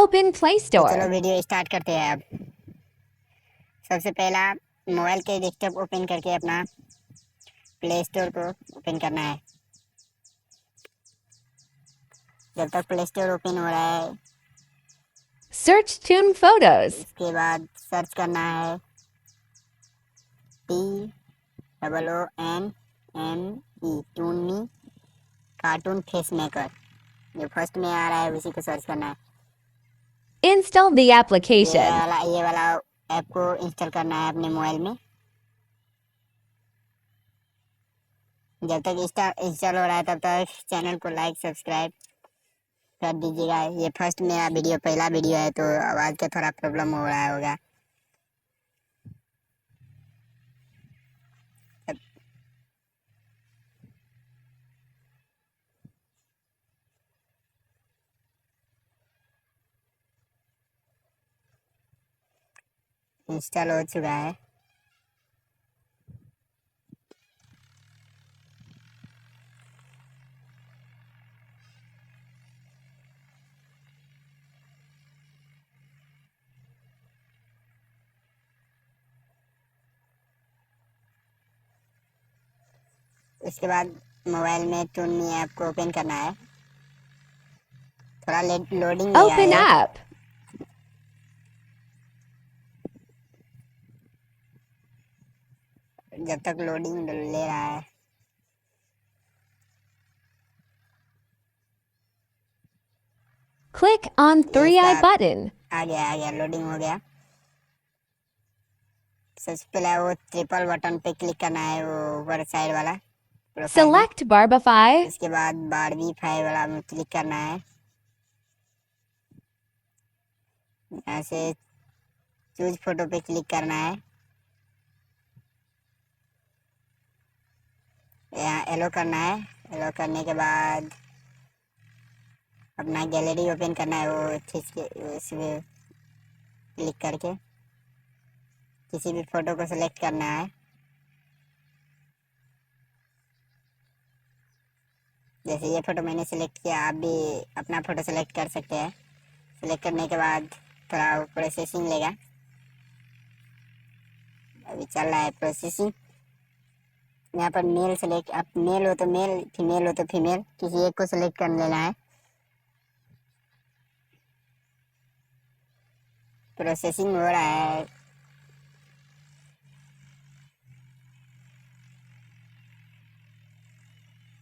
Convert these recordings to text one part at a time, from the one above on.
Open Play तो चलो Store. Video start करते हैं। अब सबसे पहला मोबाइल के डेस्कटॉप ओपन करके अपना प्ले स्टोर को ओपन करना है। जब तक प्ले स्टोर ओपन हो रहा है Search Tune Photos. उसके बाद सर्च करना है TOONME टूनी कार्टून फेस मेकर। जो फर्स्ट में आ रहा है उसी को सर्च करना है। Install the application. ये वाला ऐप को इंस्टॉल करना है अपने मोबाइल में। जब तक इंस्टॉल हो रहा है तब तक चैनल को लाइक सब्सक्राइब कर दीजिएगा। ये फर्स्ट मेरा वीडियो पहला वीडियो है तो आवाज़ का थोड़ा प्रॉब्लम हो रहा होगा। इंस्टॉल हो चुका है। उसके बाद मोबाइल में टूनी ऐप को ओपन करना है। थोड़ा लोडिंग लेगा Open ये। app. जब तक लोडिंग ले रहा है Click on ये इसका 3i button. आ गया लोडिंग हो गया। सबसे पहले वो ट्रिपल बटन पे क्लिक करना है, वो ऊपर साइड वाला प्रोफाइल में। Select Barbify. इसके बाद बारबी फाइव वाला में क्लिक करना है। यहाँ से चूज फोटो पे क्लिक करना है। यहाँ एलो करना है। एलो करने के बाद अपना गैलरी ओपन करना है। वो खींच के उसमें क्लिक करके किसी भी फोटो को सिलेक्ट करना है। जैसे ये फोटो मैंने सिलेक्ट किया, आप भी अपना फोटो सिलेक्ट कर सकते हैं। सिलेक्ट करने के बाद थोड़ा प्रोसेसिंग लेगा। अभी चल रहा है प्रोसेसिंग। यहाँ पर मेल सेलेक्ट, आप मेल हो तो मेल, फीमेल हो तो फीमेल, किसी एक को सिलेक्ट कर लेना है। प्रोसेसिंग हो रहा है।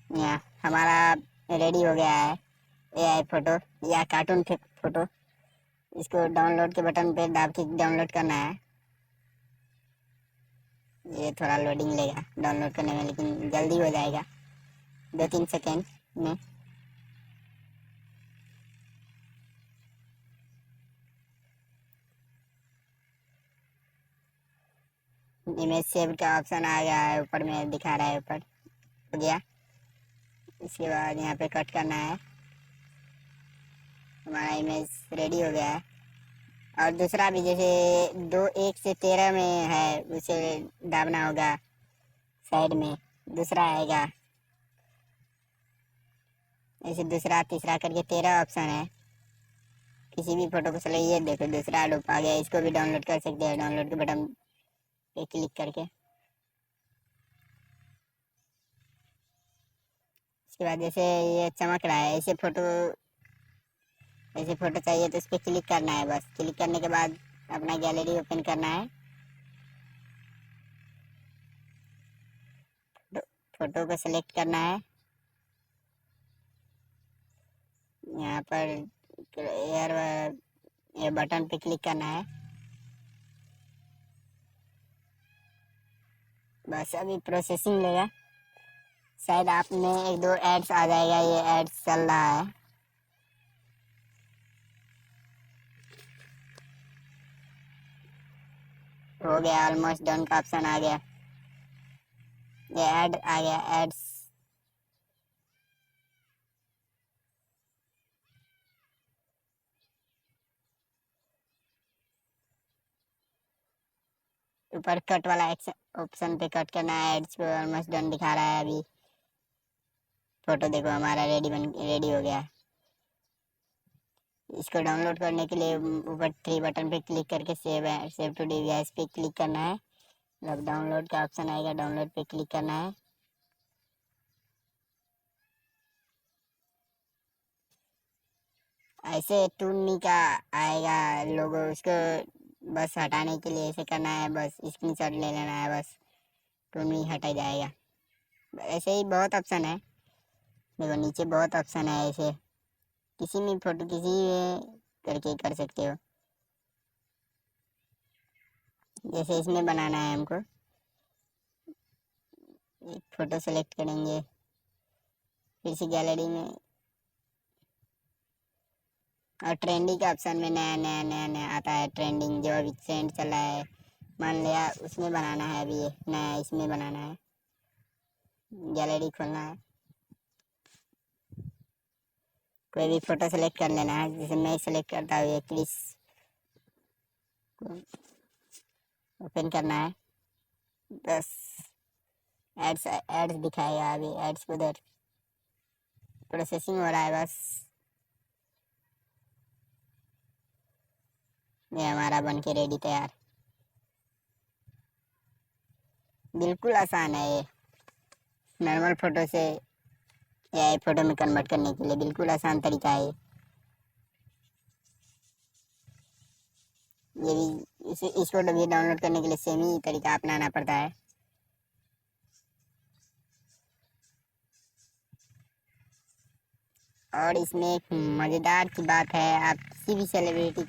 यहाँ हमारा रेडी हो गया है एआई फोटो या कार्टून फोटो। इसको डाउनलोड के बटन पे दाब के डाउनलोड करना है। ये थोड़ा लोडिंग लेगा डाउनलोड करने में, लेकिन जल्दी हो जाएगा 2-3 सेकेंड में। इमेज सेव का ऑप्शन आ गया है, ऊपर में दिखा रहा है, ऊपर हो गया। इसके बाद यहाँ पे कट करना है। हमारा इमेज रेडी हो गया है। और दूसरा भी जैसे 1 से 13 में है उसे दाबना होगा। साइड में दूसरा आएगा, ऐसे दूसरा तीसरा करके 13 ऑप्शन है। किसी भी फोटो को चले, ये देखो दूसरा लूप आ गया। इसको भी डाउनलोड कर सकते हैं डाउनलोड के बटन पे क्लिक करके। इसके बाद जैसे ये चमक रहा है, ऐसे फोटो चाहिए तो इस पर क्लिक करना है। बस क्लिक करने के बाद अपना गैलरी ओपन करना है। फोटो को सिलेक्ट करना है। यहाँ पर एयर ये बटन पे क्लिक करना है। बस अभी प्रोसेसिंग लेगा। शायद आप में 1-2 एड्स आ जाएगा। ये एड्स चल रहा है। हो गया, ऑलमोस्ट डन का ऑप्शन आ गया। ये ऐड आ गया, एड्स। ऊपर कट वाला ऑप्शन पे कट करना है। एड्स पे ऑलमोस्ट डन दिखा रहा है। अभी फोटो देखो हमारा रेडी हो गया। इसको डाउनलोड करने के लिए ऊपर 3 बटन पे क्लिक करके सेव टू डिवाइस पे क्लिक करना है। जब डाउनलोड का ऑप्शन आएगा डाउनलोड पे क्लिक करना है। ऐसे टून का आएगा लोगो, उसको बस हटाने के लिए ऐसे करना है, बस स्क्रीनशॉट ले लेना है, बस टून हटा जाएगा। ऐसे ही बहुत ऑप्शन है, देखो नीचे बहुत ऑप्शन है, ऐसे किसी भी फोटो किसी भी करके कर सकते हो। जैसे इसमें बनाना है हमको, एक फोटो सेलेक्ट करेंगे, फिर से गैलरी में, और ट्रेंडिंग के ऑप्शन में नया नया नया नया आता है, ट्रेंडिंग जो अभी ट्रेंड चल रहा है, मान लिया उसमें बनाना है, अभी ये नया इसमें बनाना है। गैलरी खोलना है, कोई भी फोटो सेलेक्ट कर लेना है, जैसे मैं सेलेक्ट करता हूँ ये क्रिस, ओपन करना है, बस एड्स एड्स दिखाएगा, अभी एड्स उधर प्रोसेसिंग हो रहा है, बस ये हमारा बन के रेडी तैयार। बिल्कुल आसान है ये, नॉर्मल फोटो से एआई फोटो में कन्वर्ट करने के लिए बिल्कुल आसान तरीका है ये भी। इस फोटो भी डाउनलोड करने के लिए सेम ही तरीका अपनाना पड़ता है। और इसमें एक मज़ेदार की बात है, आप किसी भी सेलिब्रिटी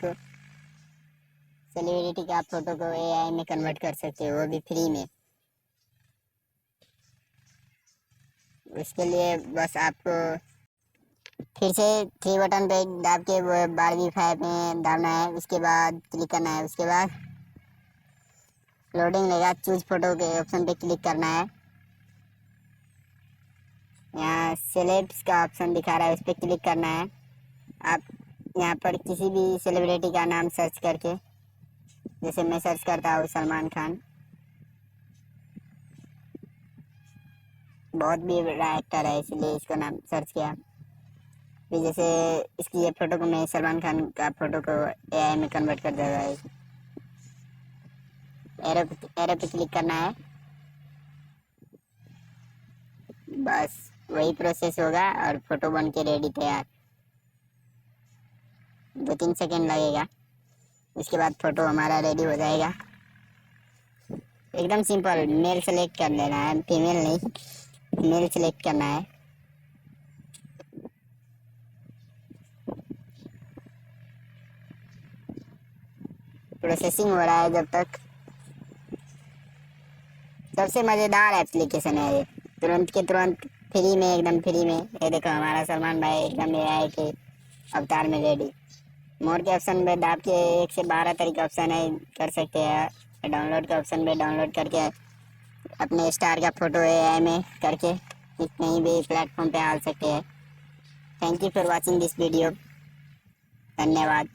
का फोटो को एआई में कन्वर्ट कर सकते हो, वो भी फ्री में। उसके लिए बस आपको फिर से 3 बटन पे दाब के बारहवीं फाइव में दाबना है, उसके बाद क्लिक करना है, उसके बाद लोडिंग लेगा, चूज फोटो के ऑप्शन पे क्लिक करना है। यहाँ सेलेब्स का ऑप्शन दिखा रहा है, उस पर क्लिक करना है। आप यहाँ पर किसी भी सेलिब्रिटी का नाम सर्च करके, जैसे मैं सर्च करता हूँ सलमान खान, बहुत भी बड़ा एक्टर है इसलिए इसका नाम सर्च किया। फिर जैसे इसकी ये फोटो को मैं सलमान खान का फोटो को एआई में कन्वर्ट कर देगा, एरो पे क्लिक करना है, बस वही प्रोसेस होगा और फोटो बन के रेडी तैयार। 2-3 सेकेंड लगेगा, उसके बाद फोटो हमारा रेडी हो जाएगा। एकदम सिंपल, मेल सेलेक्ट कर लेना है, फीमेल नहीं, मेल सेलेक्ट करना है। प्रोसेसिंग हो रहा है जब तक। सबसे मज़ेदार एप्लीकेशन है ये, तुरंत के तुरंत फ्री में, एकदम फ्री में। ये देखो हमारा सलमान भाई एकदम एआई के अवतार में रेडी। मोर के ऑप्शन पे दाब के 1 से 12 तरीके ऑप्शन है, कर सकते हैं। डाउनलोड के ऑप्शन पे डाउनलोड करके अपने स्टार का फोटो एआई में करके कहीं भी प्लेटफॉर्म पे डाल सकते हैं। Thank you for watching this video, धन्यवाद।